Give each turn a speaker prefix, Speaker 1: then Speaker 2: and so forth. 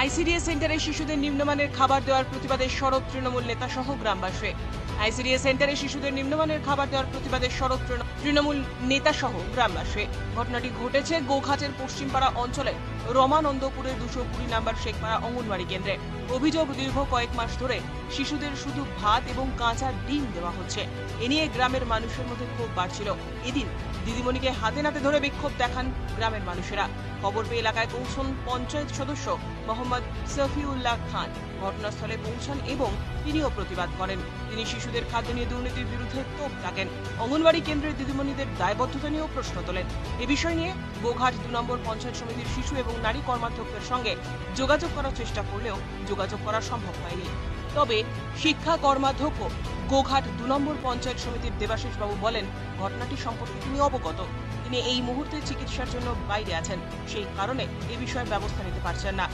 Speaker 1: ICDS সেন্টারে শিশুদের নিম্নমানের খাবার দেওয়ার প্রতিবাদে সরব তৃণমূল নেতা সহ গ্রামবাসী। আইসিডিএস সেন্টারে শিশুদের নিম্নমানের খাবার দেওয়ার প্রতিবাদে সরব তৃণমূল নেতা সহ গ্রামবাসী। ঘটনাটি ঘটেছে গোঘাটের পশ্চিমপাড়া অঞ্চলে রমানন্দপুরের 220 নম্বর শেখপাড়া অঙ্গনওয়াড়ি কেন্দ্রে। অভিযোগ, দীর্ঘ কয়েক মাস ধরে শিশুদের শুধু ভাত এবং কাঁচা ডিম দেওয়া হচ্ছে। এ নিয়ে গ্রামের মানুষের মধ্যে ক্ষোভ বাড়ছিল। এদিন দিদিমণিকে হাতে নাতে ধরে বিক্ষোভ দেখান গ্রামের মানুষেরা। খবর পেয়ে এলাকায় পৌঁছন পঞ্চায়েত সদস্য মোহাম্মদ সফিউল্লাহ খান। ঘটনাস্থলে পৌঁছান এবং তিনিও প্রতিবাদ করেন। তিনি শিশুদের খাদ্য নিয়ে দুর্নীতির বিরুদ্ধে তোপ দাগেন। অঙ্গনওয়াড়ি কেন্দ্রের দিদিমণিদের দায়বদ্ধতা নিয়েও প্রশ্ন তোলেন। এ বিষয় নিয়ে গোঘাট 2 নম্বর পঞ্চায়েত সমিতির শিশু এবং নারী কর্মাধ্যক্ষের সঙ্গে যোগাযোগ করার চেষ্টা করলেও যোগাযোগ করা সম্ভব হয়নি। তবে শিক্ষা কর্মাধ্যক্ষ গোঘাট 2 নম্বর পঞ্চায়েত সমিতির দেবাশিস বাবু বলেন, ঘটনাটি সম্পর্কে তিনি অবগত। তিনি এই মুহূর্তে চিকিৎসার জন্য বাইরে আছেন, সেই কারণে এ বিষয়ে ব্যবস্থা নিতে পারছেন না।